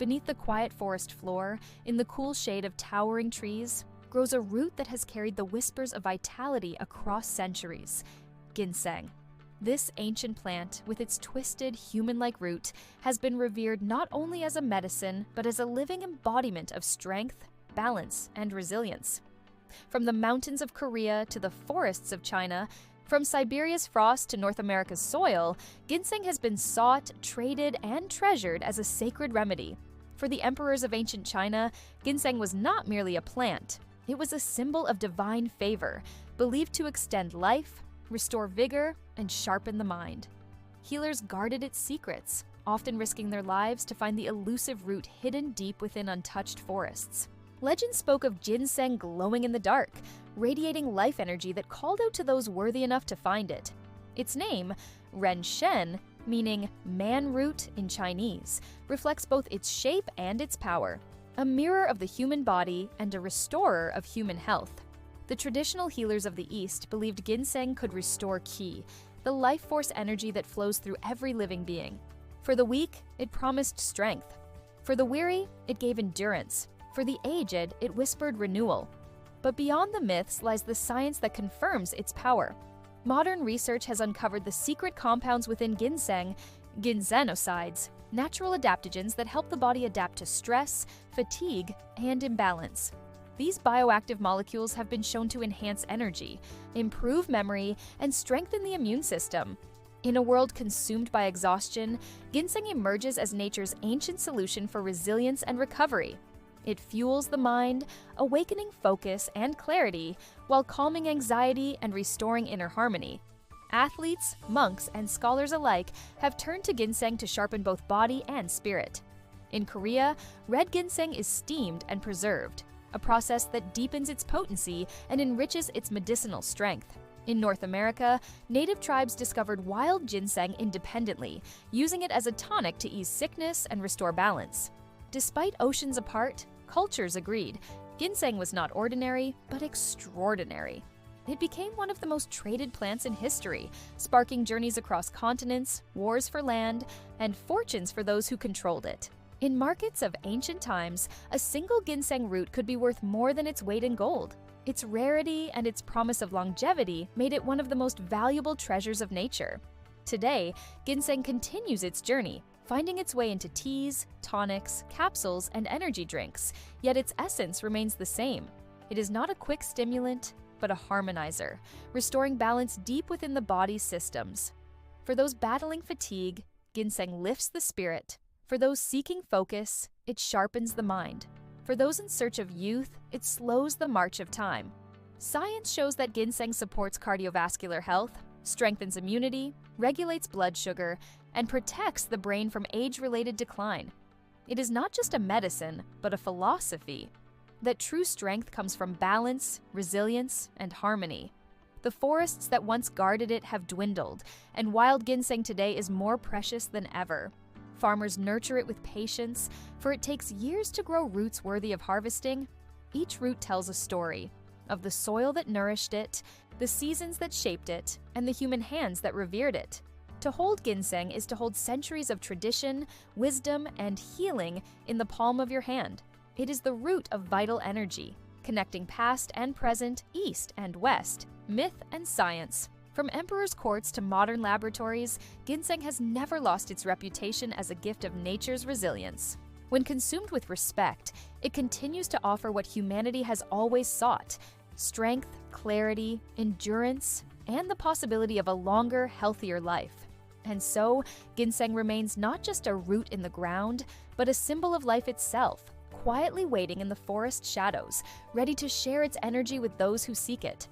Beneath the quiet forest floor, in the cool shade of towering trees, grows a root that has carried the whispers of vitality across centuries: ginseng. This ancient plant, with its twisted, human-like root, has been revered not only as a medicine, but as a living embodiment of strength, balance, and resilience. From the mountains of Korea to the forests of China, from Siberia's frost to North America's soil, ginseng has been sought, traded, and treasured as a sacred remedy. For the emperors of ancient China, ginseng was not merely a plant. It was a symbol of divine favor, believed to extend life, restore vigor, and sharpen the mind. Healers guarded its secrets, often risking their lives to find the elusive root hidden deep within untouched forests. Legend spoke of ginseng glowing in the dark, radiating life energy that called out to those worthy enough to find it. Its name, renshen, meaning man root in Chinese, reflects both its shape and its power, a mirror of the human body and a restorer of human health. The traditional healers of the East believed ginseng could restore qi, the life force energy that flows through every living being. For the weak, it promised strength. For the weary, it gave endurance. For the aged, it whispered renewal. But beyond the myths lies the science that confirms its power. Modern research has uncovered the secret compounds within ginseng, ginsenosides, natural adaptogens that help the body adapt to stress, fatigue, and imbalance. These bioactive molecules have been shown to enhance energy, improve memory, and strengthen the immune system. In a world consumed by exhaustion, ginseng emerges as nature's ancient solution for resilience and recovery. It fuels the mind, awakening focus and clarity, while calming anxiety and restoring inner harmony. Athletes, monks, and scholars alike have turned to ginseng to sharpen both body and spirit. In Korea, red ginseng is steamed and preserved, a process that deepens its potency and enriches its medicinal strength. In North America, native tribes discovered wild ginseng independently, using it as a tonic to ease sickness and restore balance. Despite oceans apart, cultures agreed. Ginseng was not ordinary, but extraordinary. It became one of the most traded plants in history, sparking journeys across continents, wars for land, and fortunes for those who controlled it. In markets of ancient times, a single ginseng root could be worth more than its weight in gold. Its rarity and its promise of longevity made it one of the most valuable treasures of nature. Today, ginseng continues its journey, finding its way into teas, tonics, capsules, and energy drinks, yet its essence remains the same. It is not a quick stimulant, but a harmonizer, restoring balance deep within the body's systems. For those battling fatigue, ginseng lifts the spirit. For those seeking focus, it sharpens the mind. For those in search of youth, it slows the march of time. Science shows that ginseng supports cardiovascular health, strengthens immunity, regulates blood sugar, and protects the brain from age-related decline. It is not just a medicine, but a philosophy, that true strength comes from balance, resilience, and harmony. The forests that once guarded it have dwindled, and wild ginseng today is more precious than ever. Farmers nurture it with patience, for it takes years to grow roots worthy of harvesting. Each root tells a story of the soil that nourished it, the seasons that shaped it, and the human hands that revered it. To hold ginseng is to hold centuries of tradition, wisdom, and healing in the palm of your hand. It is the root of vital energy, connecting past and present, east and west, myth and science. From emperors' courts to modern laboratories, ginseng has never lost its reputation as a gift of nature's resilience. When consumed with respect, it continues to offer what humanity has always sought: strength, clarity, endurance, and the possibility of a longer, healthier life. And so, ginseng remains not just a root in the ground, but a symbol of life itself, quietly waiting in the forest shadows, ready to share its energy with those who seek it.